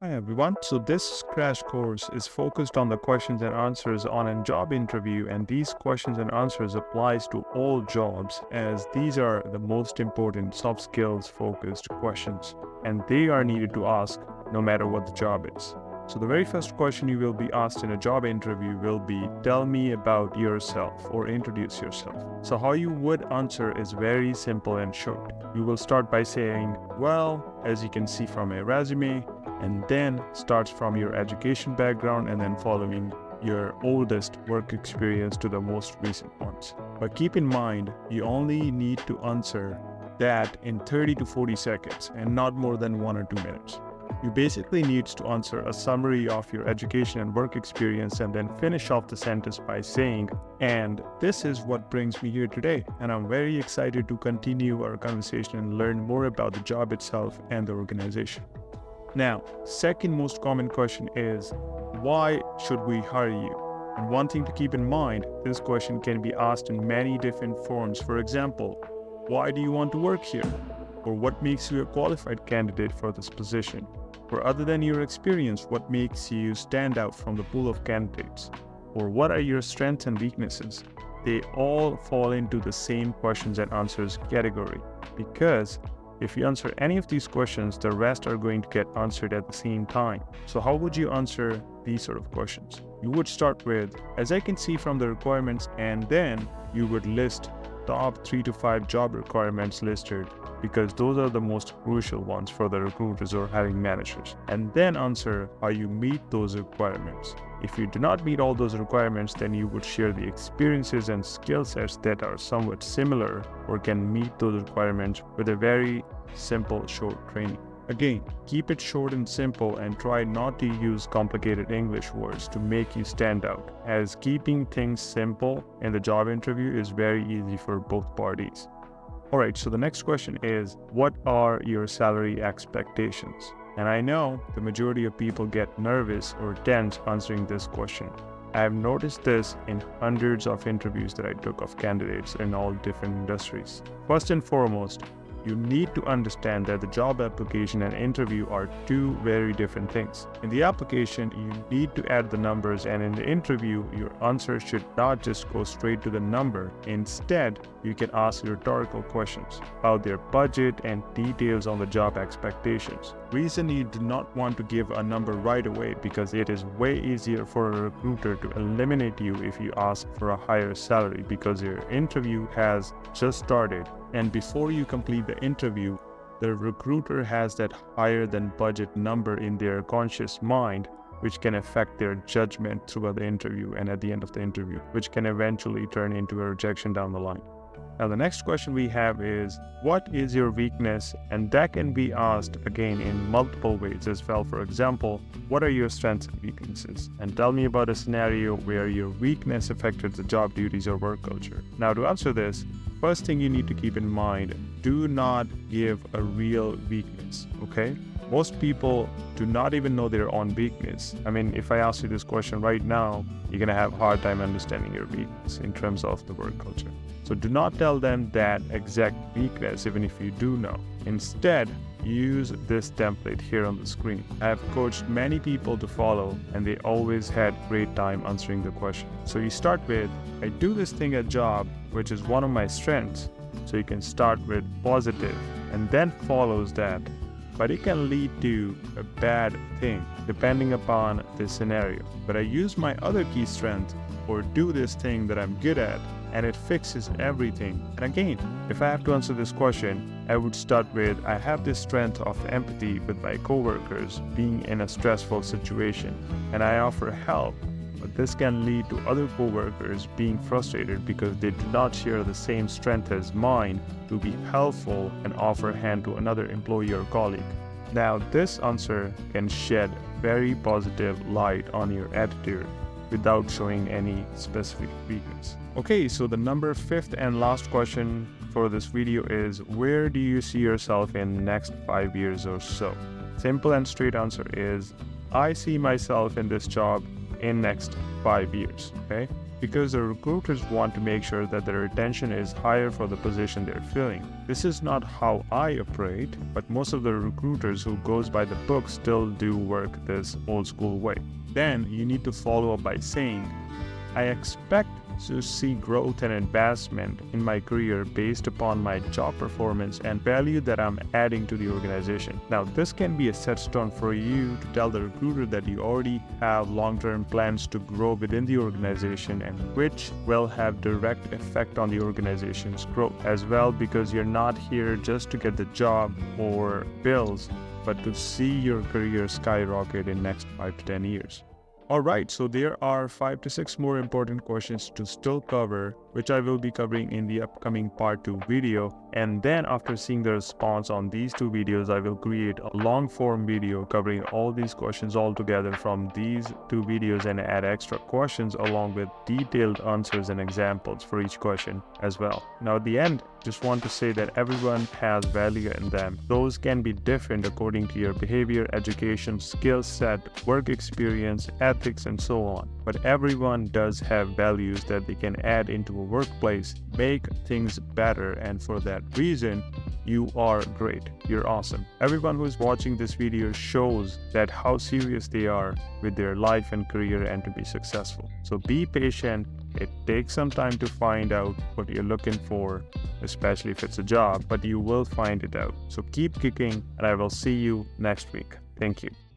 Hi everyone. So this crash course is focused on the questions and answers on a job interview, and these questions and answers applies to all jobs as these are the most important soft skills focused questions and they are needed to ask no matter what the job is. So the very first question you will be asked in a job interview will be tell me about yourself or introduce yourself. So how you would answer is very simple and short. You will start by saying, well, as you can see from my resume, and then starts from your education background and then following your oldest work experience to the most recent ones. But keep in mind, you only need to answer that in 30 to 40 seconds and not more than 1 or 2 minutes. You basically need to answer a summary of your education and work experience and then finish off the sentence by saying, and this is what brings me here today. And I'm very excited to continue our conversation and learn more about the job itself and the organization. Now, second most common question is, why should we hire you? And one thing to keep in mind, this question can be asked in many different forms. For example, why do you want to work here? Or what makes you a qualified candidate for this position? Or other than your experience, what makes you stand out from the pool of candidates? Or what are your strengths and weaknesses? They all fall into the same questions and answers category because if you answer any of these questions, the rest are going to get answered at the same time. So how would you answer these sort of questions? You would start with, as I can see from the requirements, and then you would list top 3 to 5 job requirements listed because those are the most crucial ones for the recruiters or hiring managers. And then answer how you meet those requirements. If you do not meet all those requirements, then you would share the experiences and skill sets that are somewhat similar or can meet those requirements with a very simple short training. Again, keep it short and simple and try not to use complicated English words to make you stand out, as keeping things simple in the job interview is very easy for both parties. Alright, so the next question is, what are your salary expectations? And I know the majority of people get nervous or tense answering this question. I have noticed this in hundreds of interviews that I took of candidates in all different industries. First and foremost, you need to understand that the job application and interview are two very different things. In the application, you need to add the numbers, and in the interview, your answer should not just go straight to the number. Instead, you can ask rhetorical questions about their budget and details on the job expectations. Reason you do not want to give a number right away because it is way easier for a recruiter to eliminate you if you ask for a higher salary because your interview has just started. And before you complete the interview, the recruiter has that higher than budget number in their conscious mind, which can affect their judgment throughout the interview and at the end of the interview, which can eventually turn into a rejection down the line. Now, the next question we have is, what is your weakness? And that can be asked again in multiple ways as well. For example, what are your strengths and weaknesses? And tell me about a scenario where your weakness affected the job duties or work culture. Now, to answer this, first thing you need to keep in mind, do not give a real weakness, okay? Most people do not even know their own weakness. I mean, if I ask you this question right now, you're gonna have a hard time understanding your weakness in terms of the work culture. So do not tell them that exact weakness, even if you do know. Instead, use this template here on the screen. I have coached many people to follow, and they always had great time answering the question. So you start with, I do this thing at job, which is one of my strengths. So you can start with positive, and then follows that. But it can lead to a bad thing depending upon the scenario. But I use my other key strength or do this thing that I'm good at, and it fixes everything. And again, if I have to answer this question, I would start with, I have this strength of empathy with my coworkers being in a stressful situation, and I offer help. But this can lead to other coworkers being frustrated because they do not share the same strength as mine to be helpful and offer a hand to another employee or colleague. Now, this answer can shed very positive light on your attitude without showing any specific weakness. Okay, so the fifth and last question for this video is, where do you see yourself in the next 5 years or so? Simple and straight answer is, I see myself in this job in next 5 years, okay? because the recruiters want to make sure that their retention is higher for the position they're filling. This is not how I operate, but most of the recruiters who goes by the book still do work this old school way. Then you need to follow up by saying, I expect to see growth and advancement in my career based upon my job performance and value that I'm adding to the organization. Now, this can be a set stone for you to tell the recruiter that you already have long-term plans to grow within the organization, and which will have direct effect on the organization's growth as well, because you're not here just to get the job or bills, but to see your career skyrocket in next 5 to 10 years. Alright, so there are 5 to 6 more important questions to still cover, which I will be covering in the upcoming part 2 video. And then after seeing the response on these 2 videos, I will create a long form video covering all these questions all together from these 2 videos and add extra questions along with detailed answers and examples for each question as well. Now at the end, just want to say that everyone has value in them. Those can be different according to your behavior, education, skill set, work experience, ethics, and so on. But everyone does have values that they can add into a workplace, make things better, and for that reason, you are great. You're awesome. Everyone who's watching this video shows that how serious they are with their life and career and to be successful. So be patient. It takes some time to find out what you're looking for, especially if it's a job, but you will find it out. So keep kicking, and I will see you next week. Thank you.